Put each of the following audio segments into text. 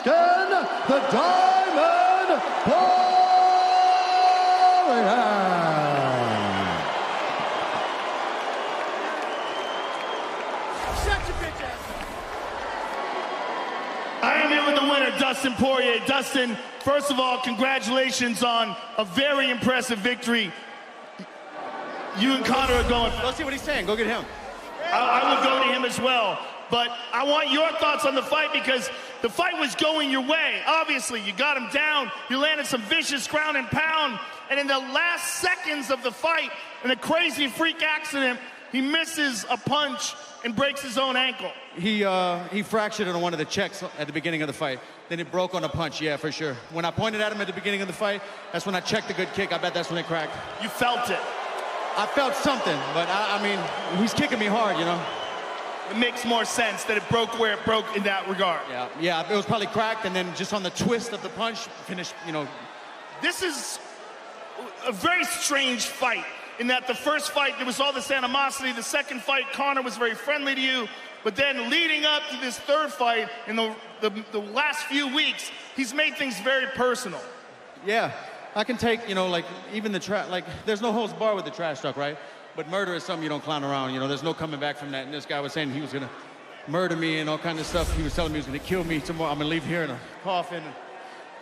Dustin the Diamond Poirier. I am here with the winner, Dustin Poirier. Dustin, first of all, congratulations on a very impressive victory. You and Conor are going. Let's see what he's saying. Go get him. I would go to him as well. But I want your thoughts on the fight because the fight was going your way. Obviously, you got him down. You landed some vicious ground and pound. And in the last seconds of the fight, in a crazy freak accident, he misses a punch and breaks his own ankle. He fractured it on one of the checks at the beginning of the fight. Then it broke on a punch, yeah, for sure. When I pointed at him at the beginning of the fight, that's when I checked a good kick. I bet that's when it cracked. You felt it. I felt something, but I mean, he's kicking me hard, you know? It makes more sense that it broke where it broke in that regard. Yeah, it was probably cracked, and then just on the twist of the punch, finished, you know. This is a very strange fight in that the first fight, there was all this animosity. The second fight, Conor was very friendly to you. But then leading up to this third fight in the last few weeks, he's made things very personal. Yeah, I can take, you know, like, even the trash, like, there's no holds barred with the trash talk, right? But murder is something you don't clown around, you know, there's no coming back from that. And this guy was saying he was gonna murder me and all kinds of stuff. He was telling me he was gonna kill me tomorrow. I'm gonna leave here in a coffin.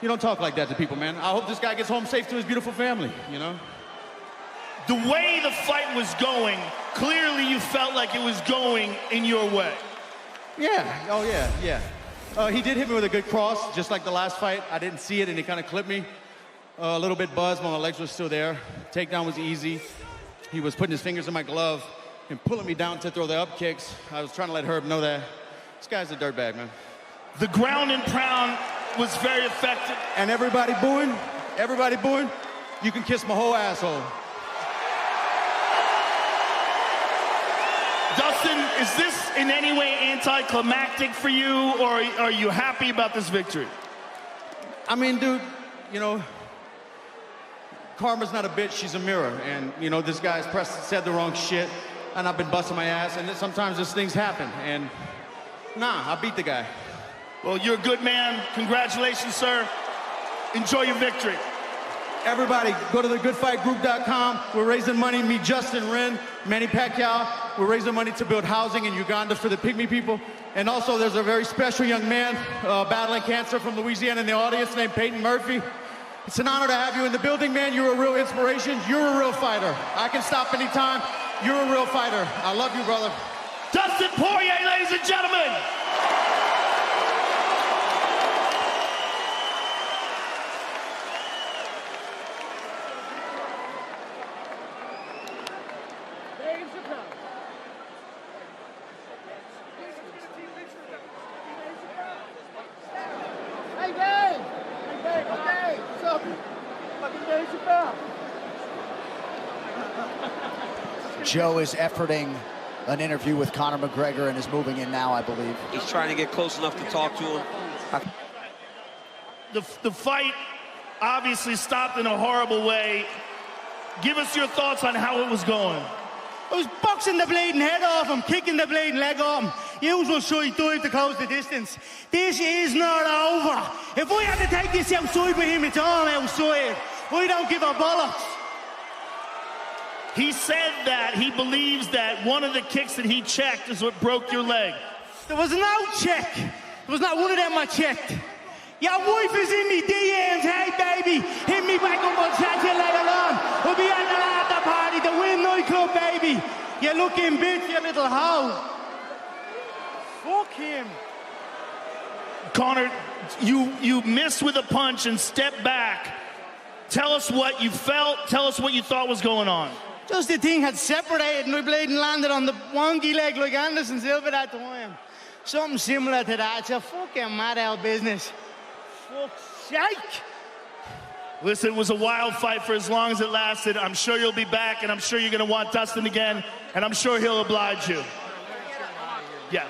You don't talk like that to people, man. I hope this guy gets home safe to his beautiful family, you know? The way the fight was going, clearly you felt like it was going in your way. Yeah, oh yeah. He did hit me with a good cross, just like the last fight. I didn't see it, and he kind of clipped me. A little bit buzzed, but my legs were still there. Takedown was easy. He was putting his fingers in my glove and pulling me down to throw the up kicks. I was trying to let Herb know that. This guy's a dirtbag, man. The ground and pound was very effective. And everybody booing, you can kiss my whole asshole. Dustin, is this in any way anticlimactic for you, or are you happy about this victory? I mean, dude, you know, karma's not a bitch, she's a mirror. And, you know, this guy's said the wrong shit, and I've been busting my ass, and sometimes these things happen. And, nah, I beat the guy. Well, you're a good man. Congratulations, sir. Enjoy your victory. Everybody, go to thegoodfightgroup.com. We're raising money, me, Justin Wren, Manny Pacquiao. We're raising money to build housing in Uganda for the Pygmy people. And also, there's a very special young man battling cancer from Louisiana in the audience named Peyton Murphy. It's an honor to have you in the building, man. You're a real inspiration. You're a real fighter. I can stop anytime. You're a real fighter. I love you, brother. Dustin Poirier, ladies and gentlemen. Joe is efforting an interview with Conor McGregor and is moving in now, I believe. He's trying to get close enough to talk to him. The fight obviously stopped in a horrible way. Give us your thoughts on how it was going. I was boxing the bleeding head off him, kicking the bleeding leg off him. Usual side dive to close the distance. This is not over. If we had to take this outside with him, it's all outside. We don't give a bollocks. He said that he believes that one of the kicks that he checked is what broke your leg. There was no check. There was not one of them I checked. Your wife is in me DMs, hey baby, hit me back up, I'll chat to you later on. We'll be at the after party, the Win nightclub, baby. You looking bitch, you little hoe. Fuck him. Conor, you missed with a punch and stepped back. Tell us what you felt, tell us what you thought was going on. Just the thing had separated and my bleeding landed on the wonky leg like Anderson Silva that time. Something similar to that. It's a fucking mad out business. Fuck's sake. Listen, it was a wild fight for as long as it lasted. I'm sure you'll be back, and I'm sure you're going to want Dustin again, and I'm sure he'll oblige you. Yeah.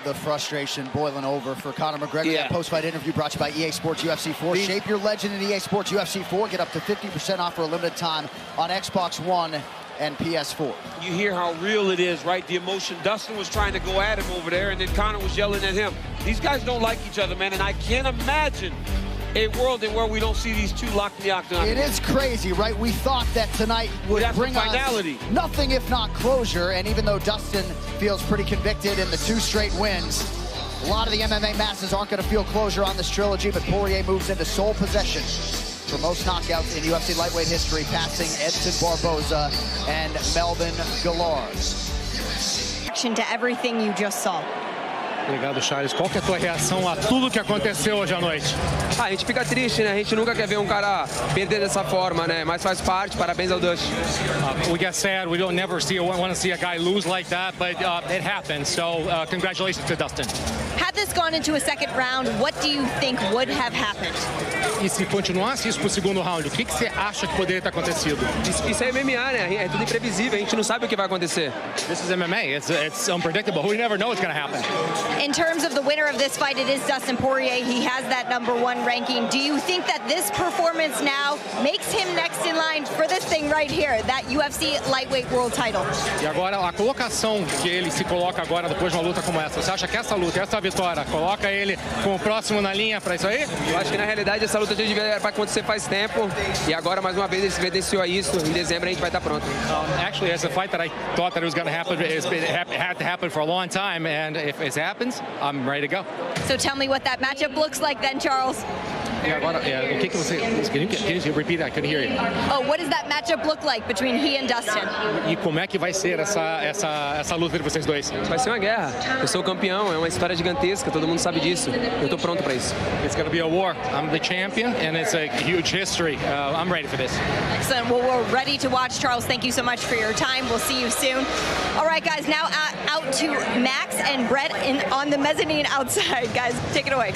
The frustration boiling over for Conor McGregor. That post-fight interview brought to you by EA Sports UFC 4. Shape your legend in EA Sports UFC 4. Get up to 50% off for a limited time on Xbox One and PS4. You hear how real it is, right? The emotion. Dustin was trying to go at him over there, and then Conor was yelling at him. These guys don't like each other, man, and I can't imagine a world in where we don't see these two locked in the octagon. It is crazy, right? We thought that tonight would bring finality. us nothing if not closure, and even though Dustin feels pretty convicted in the 2 straight wins, a lot of the MMA masses aren't going to feel closure on this trilogy, but Poirier moves into sole possession for most knockouts in UFC lightweight history, passing Edson Barboza and Melvin Guillard. Reaction to everything you just saw. Obrigado, Charles. Qual que é a tua reação a tudo que aconteceu hoje à noite? A gente fica triste, né? A gente nunca quer ver um cara perder dessa forma, né? Mas faz parte. Parabéns ao Dustin. We get sad. We don't never want to see a guy lose like that, but it happens. So congratulations to Dustin. Had this gone into a second round, what do you think would have happened? E se continuasse isso pro segundo round, o que você acha que poderia ter acontecido? Isso é MMA, né? É tudo imprevisível. A gente não sabe o que vai acontecer. This is MMA. It's unpredictable. We never know what's going to happen. In terms of the winner of this fight, it is Dustin Poirier. He has that #1 ranking. Do you think that this performance now makes him next in line for this thing right here, that UFC lightweight world title? E agora, a colocação que ele se coloca agora depois de uma luta como essa, você acha que essa luta, essa vitória, coloca ele como próximo na linha para isso aí? Eu acho que na realidade essa luta já era para acontecer faz tempo e agora mais uma vez ele se evidenciou isso. Em dezembro a gente vai estar pronto. Actually, it's a fight that I thought that it was going to happen. It had to happen for a long time, and if it happens, I'm ready to go. So tell me what that matchup looks like then, Charles. E agora, o que você... Can you repeat that? I couldn't hear you. Oh, what does that matchup look like between he and Dustin? E como é que vai ser essa luta entre vocês dois? Vai ser uma guerra. Eu sou o campeão, é uma história gigantesca, todo mundo sabe disso. Eu tô pronto para isso. It's going to be a war. I'm the champion, and it's a huge history. I'm ready for this. Excellent. Well, we're ready to watch. Charles, thank you so much for your time. We'll see you soon. All right, guys, now out to Max and Brett on the mezzanine outside. Guys, take it away.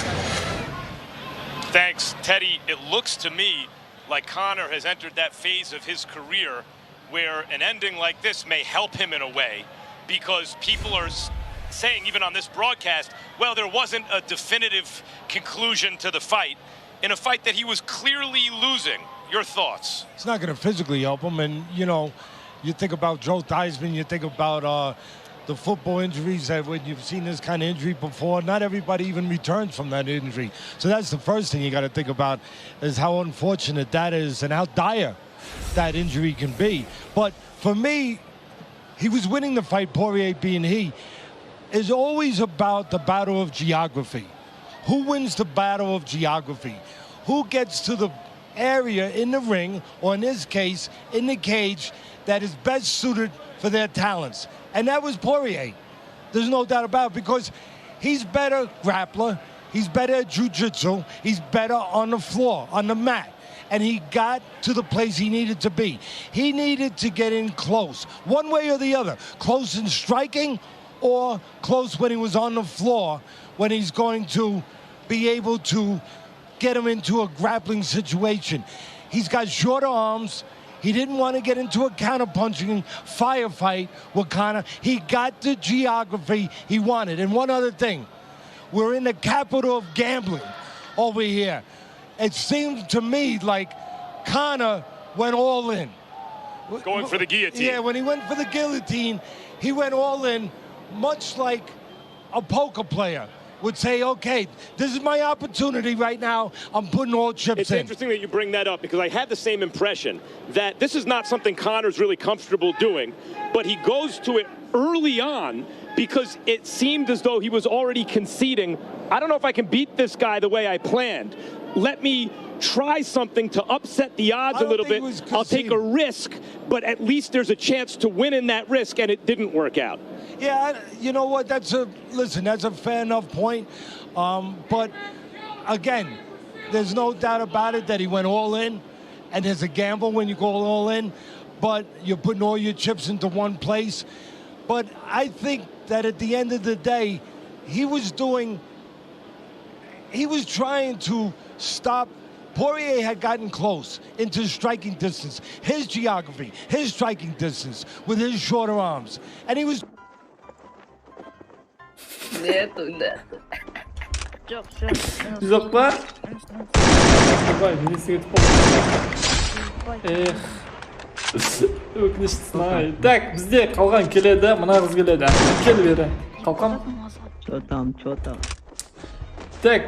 Thanks, Teddy. It looks to me like Conor has entered that phase of his career where an ending like this may help him in a way, because people are saying, even on this broadcast, well, there wasn't a definitive conclusion to the fight in a fight that he was clearly losing. Your thoughts? It's not going to physically help him. And, you know, you think about Joe Theismann, you think about the football injuries, that when you've seen this kind of injury before, not everybody even returns from that injury. So that's the first thing you got to think about, is how unfortunate that is and how dire that injury can be. But for me, he was winning the fight, Poirier being he, is always about the battle of geography. Who wins the battle of geography? Who gets to the area in the ring, or in this case, in the cage, that is best suited for their talents? And that was Poirier. There's no doubt about it, because he's better grappler, he's better at jiu-jitsu, he's better on the floor, on the mat. And he got to the place he needed to be. He needed to get in close, one way or the other. Close in striking, or close when he was on the floor, when he's going to be able to get him into a grappling situation. He's got shorter arms. He didn't want to get into a counter-punching firefight with Conor. He got the geography he wanted. And one other thing, we're in the capital of gambling over here. It seemed to me like Conor went all in. Going for the guillotine. Yeah, when he went for the guillotine, he went all in, much like a poker player would say, okay, this is my opportunity right now. I'm putting all chips in. It's interesting that you bring that up, because I had the same impression that this is not something Conor's really comfortable doing, but he goes to it early on because it seemed as though he was already conceding, I don't know if I can beat this guy the way I planned. Let me try something to upset the odds a little bit. I'll take a risk, but at least there's a chance to win in that risk, and it didn't work out. Yeah, you know what? That's a fair enough point. But again, there's no doubt about it that he went all in, and there's a gamble when you go all in, but you're putting all your chips into one place. But I think that at the end of the day, he was trying to stop. Poirier had gotten close into striking distance, his geography, his striking distance with his shorter arms. And he was... Zoklar. Vai, Vinicius. Өкінішті так, бізде қалған келеді, мына қыз келеді. Кел бері. Қалқам. Чё там? Так.